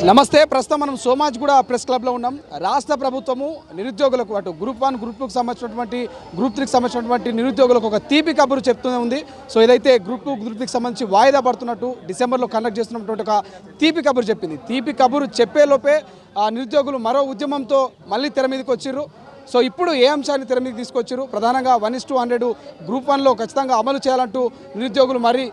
నమస్తే. ప్రస్తుతం మనం సోమాజిగూడ ప్రెస్ క్లబ్లో ఉన్నాం. రాష్ట్ర ప్రభుత్వము నిరుద్యోగులకు అటు గ్రూప్ 1 గ్రూప్ 2కి సంబంధించినటువంటి గ్రూప్ 3కి సంబంధించినటువంటి నిరుద్యోగులకు ఒక తీపి కబురు చెప్తూనే ఉంది. సో ఇదైతే గ్రూప్ 2 గ్రూప్ 3కి సంబంధించి వాయిదా పడుతున్నట్టు డిసెంబర్లో కండక్ట్ చేస్తున్నటువంటి ఒక తీపి కబురు చెప్పింది. తీపి కబురు చెప్పేలోపే నిరుద్యోగులు మరో ఉద్యమంతో మళ్ళీ తెర మీదకి వచ్చిర్రు. సో ఇప్పుడు ఏ అంశాన్ని తెర మీదకి తీసుకొచ్చారు? ప్రధానంగా 1:100 గ్రూప్ 1లో ఖచ్చితంగా అమలు చేయాలంటూ నిరుద్యోగులు మరి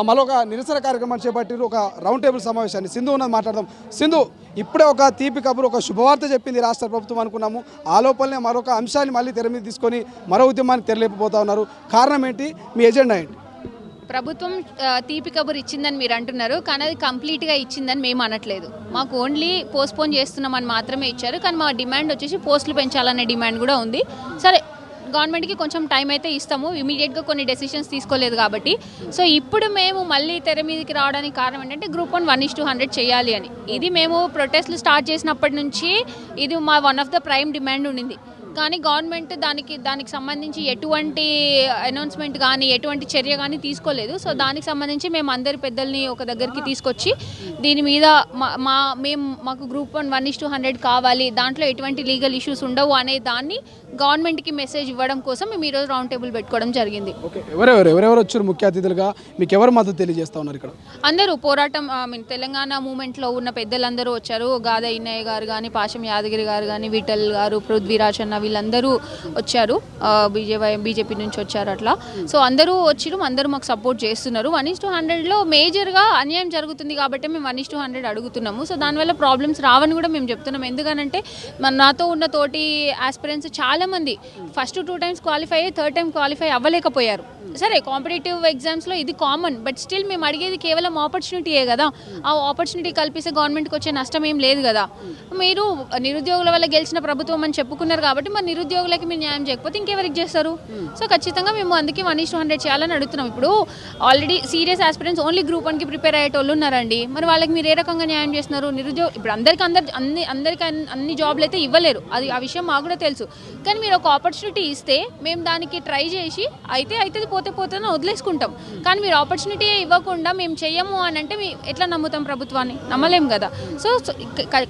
మరొక నిరసన కార్యక్రమాన్ని చేపట్టారు. ఒక రౌండ్ టేబుల్ సమావేశాన్ని సింధు ఉన్నది మాట్లాడదాం. సింధు, ఇప్పుడే ఒక తీపి కబురు, ఒక శుభవార్త చెప్పింది రాష్ట్ర ప్రభుత్వం అనుకున్నాము. ఆ లోపలనే మరొక అంశాన్ని మళ్ళీ తెర మీద తీసుకొని మరో ఉద్యమాన్ని తెరలేకపోతా ఉన్నారు. కారణం ఏంటి? మీ ఎజెండా ఏంటి? ప్రభుత్వం తీపి కబురు ఇచ్చిందని మీరు అంటున్నారు, కానీ అది కంప్లీట్గా ఇచ్చిందని మేము అనట్లేదు. మాకు ఓన్లీ పోస్ట్పోన్ చేస్తున్నామని మాత్రమే ఇచ్చారు. కానీ మా డిమాండ్ వచ్చేసి పోస్టులు పెంచాలనే డిమాండ్ కూడా ఉంది. సరే, గవర్నమెంట్కి కొంచెం టైం అయితే ఇస్తాము, ఇమీడియట్గా కొన్ని డెసిషన్స్ తీసుకోలేదు కాబట్టి. సో ఇప్పుడు మేము మళ్ళీ తెర మీదకి రావడానికి కారణం ఏంటంటే గ్రూప్ 1 1:100 చేయాలి అని. ఇది మేము ప్రొటెస్ట్లు స్టార్ట్ చేసినప్పటి నుంచి ఇది మా one of the prime demand ఉండింది. కానీ గవర్నమెంట్ దానికి సంబంధించి ఎటువంటి అనౌన్స్మెంట్ కానీ ఎటువంటి చర్య కానీ తీసుకోలేదు. సో దానికి సంబంధించి మేము అందరి పెద్దల్ని ఒక దగ్గరికి తీసుకొచ్చి దీని మీద మాకు గ్రూప్ 1 1:100 కావాలి, దాంట్లో ఎటువంటి లీగల్ ఇష్యూస్ ఉండవు అనే దాన్ని గవర్నమెంట్కి మెసేజ్ ఇవ్వడం కోసం మేము ఈరోజు రౌండ్ టేబుల్ పెట్టుకోవడం జరిగింది. ఎవరెవరు వచ్చారు ముఖ్య అతిథులుగా? మీకు ఎవరు మద్దతు తెలియజేస్తా ఉన్నారు? ఇక్కడ అందరూ పోరాటం తెలంగాణ మూమెంట్లో ఉన్న పెద్దలందరూ వచ్చారు. గాదా ఇన్నయ్య గారు కానీ, పాశం యాదగిరి గారు కానీ, విఠల్ గారు, పృథ్వీరాజ్ అన్న వీళ్ళందరూ వచ్చారు. బీజేపీ నుంచి వచ్చారు. అట్లా సో అందరూ వచ్చిరు, అందరూ మాకు సపోర్ట్ చేస్తున్నారు. 1:100లో మేజర్గా అన్యాయం జరుగుతుంది కాబట్టి మేము 1:100 అడుగుతున్నాము. సో దానివల్ల ప్రాబ్లమ్స్ రావని కూడా మేము చెప్తున్నాం. ఎందుకనంటే నాతో ఉన్న తోటి ఆస్పిరెంట్స్ చాలామంది ఫస్ట్ 2 times క్వాలిఫై అయ్యి 3rd time క్వాలిఫై అవ్వలేకపోయారు. సరే, కాంపిటేటివ్ ఎగ్జామ్స్లో ఇది కామన్, బట్ స్టిల్ మేము అడిగేది కేవలం ఆపర్చునిటీయే కదా. ఆ ఆపర్చునిటీ కల్పిస్తే గవర్నమెంట్కి వచ్చే నష్టం ఏం లేదు కదా. మీరు నిరుద్యోగుల వల్ల గెలిచిన ప్రభుత్వం అని చెప్పుకున్నారు కాబట్టి మరి నిరుద్యోగులకి మీరు న్యాయం చేయకపోతే ఇంకెవరికి చేస్తారు? సో ఖచ్చితంగా మేము అందుకే 1:100 చేయాలని అడుగుతున్నాం. ఇప్పుడు already serious aspirants only group 1కి ప్రిపేర్ అయ్యేటోళ్ళు ఉన్నారండి. మరి వాళ్ళకి మీరు ఏ రకంగా న్యాయం చేస్తున్నారు? ఇప్పుడు అందరికీ అన్ని జాబ్లు అయితే ఇవ్వలేరు, అది ఆ విషయం మాకు కూడా తెలుసు. కానీ మీరు ఒక ఆపర్చునిటీ ఇస్తే మేము దానికి ట్రై చేసి అయితే పోతే వదిలేసుకుంటాం. కానీ మీరు ఆపర్చునిటీ ఇవ్వకుండా మేము చెయ్యము అని అంటే ఎట్లా నమ్ముతాం ప్రభుత్వాన్ని? నమ్మలేం కదా. సో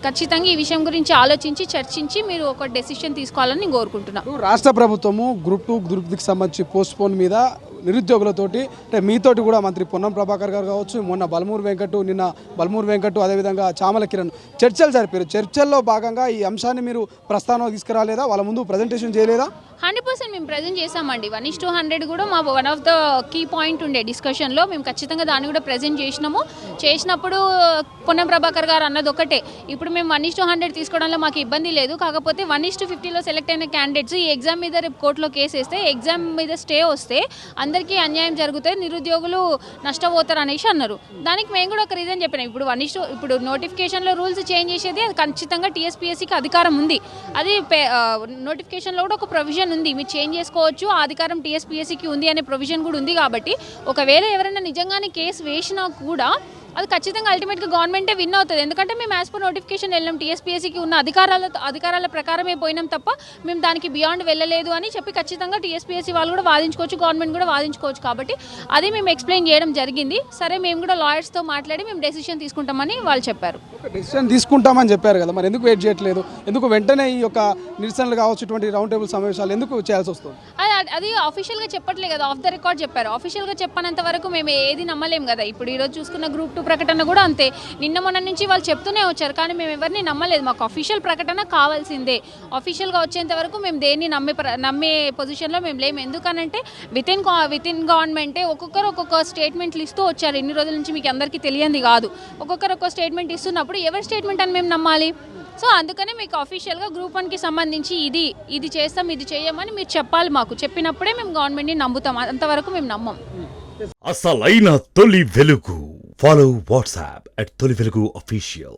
ఖచ్చితంగా ఈ విషయం గురించి ఆలోచించి చర్చించి మీరు ఒక డెసిషన్ తీసుకోవాలని నేను కోరుకుంటున్నాను. రాష్ట్ర ప్రభుత్వము గ్రూప్ 2 గ్రూప్ 3కి సంబంధించి పోస్ట్పోన్ మీద నిరుద్యోగులతోటి అంటే మీతోటి కూడా మంత్రి పొన్నం ప్రభాకర్ గారు కావచ్చు, నిన్న బల్మూరు వెంకట్ అదేవిధంగా చామల కిరణ్ చర్చలు జరిపారు. చర్చల్లో భాగంగా ఈ అంశాన్ని మీరు ప్రస్తావన తీసుకురాలేదా? వాళ్ళ ముందు ప్రజెంటేషన్ చేయలేదా? 100% మేము ప్రజెంట్ చేసామండి. 1:100 కూడా మా one of the key point ఉండే డిస్కషన్లో. మేము ఖచ్చితంగా దాన్ని కూడా ప్రజెంట్ చేసినప్పుడు పొన్నం ప్రభాకర్ గారు అన్నది ఒకటే, ఇప్పుడు మేము 1:100 తీసుకోవడంలో మాకు ఇబ్బంది లేదు, కాకపోతే 1:50లో సెలెక్ట్ అయిన క్యాండిడేట్స్ ఈ ఎగ్జామ్ మీద రేపు కోర్టులో కేసు వేస్తే, ఎగ్జామ్ మీద స్టే వస్తే అందరికీ అన్యాయం జరుగుతుంది, నిరుద్యోగులు నష్టపోతారు అనేసి అన్నారు. దానికి మేము కూడా ఒక రీజన్ చెప్పినాం. ఇప్పుడు నోటిఫికేషన్లో రూల్స్ చేంజ్ చేసేది అది ఖచ్చితంగా టీఎస్పీఎస్సీకి అధికారం ఉంది. అది నోటిఫికేషన్లో కూడా ఒక ప్రొవిజన్ ఉంది, మీరు చేంజ్ చేసుకోవచ్చు, ఆ అధికారం టీఎస్పీఎస్సీకి ఉంది అనే ప్రొవిజన్ కూడా ఉంది. కాబట్టి ఒకవేళ ఎవరైనా నిజంగానే కేసు వేసినా కూడా అది ఖచ్చితంగా అల్టిమేట్గా గవర్నమెంటే విన్ అవుతుంది. ఎందుకంటే మేము యాజ్ పర్ నోటిఫికేషన్ వెళ్ళినాం, టీఎస్పీఎస్సీకి ఉన్న అధికారాల ప్రకారమే పోయినాం తప్ప మేము దానికి బియాండ్ వెళ్ళలేదు అని చెప్పి ఖచ్చితంగా టీఎస్పీఎస్సీ వాళ్ళు కూడా వాదించుకోవచ్చు, గవర్నమెంట్ కూడా వాదించుకోవచ్చు. కాబట్టి అది మేము ఎక్స్ప్లెయిన్ చేయడం జరిగింది. సరే, మేము కూడా లాయర్స్తో మాట్లాడి మేము డెసిషన్ తీసుకుంటామని వాళ్ళు చెప్పారు. డెసిషన్ తీసుకుంటామని చెప్పారు కదా, మరి ఎందుకు వెయిట్ చేయట్లేదు? ఎందుకు వెంటనే ఈ యొక్క నిరసనలు కావచ్చు, ఇటువంటి రౌండ్ టేబుల్ సమావేశాలు ఎందుకు చేయాల్సి వస్తుంది? అది ఆఫీషియల్గా చెప్పట్లేదు కదా, ఆఫ్ ద రికార్డ్ చెప్పారు. ఆఫీషియల్గా చెప్పనంత వరకు మేము ఏది నమ్మలేం కదా. ఇప్పుడు ఈరోజు చూసుకున్న గ్రూప్ 2 ప్రకటన కూడా అంతే. మొన్న నుంచి వాళ్ళు చెప్తూనే వచ్చారు, కానీ మేము ఎవరిని నమ్మలేదు. మాకు అఫీషియల్ ప్రకటన కావాల్సిందే. అఫీషియల్గా వచ్చేంత వరకు మేము దేన్ని నమ్మే పొజిషన్లో మేము లేము. ఎందుకనంటే విత్ ఇన్ గవర్నమెంటే ఒక్కొక్క స్టేట్మెంట్లు ఇస్తూ వచ్చారు. ఇన్ని రోజుల నుంచి మీకు అందరికీ తెలియంది కాదు. ఒక్కొక్క స్టేట్మెంట్ ఇస్తున్నప్పుడు ఎవరి స్టేట్మెంట్ అని మేము నమ్మాలి? సో అందుకనే మీకు అఫీషియల్గా గ్రూప్ 1కి సంబంధించి ఇది చేస్తాం, ఇది చేయమని మీరు చెప్పాలి. మాకు చెప్పినప్పుడే మేము గవర్నమెంట్ని నమ్ముతాం, అంతవరకు మేము నమ్మం. అసలైన తొలి వెలుగు. ఫాలో వాట్సాప్ @తొలి వెలుగు official.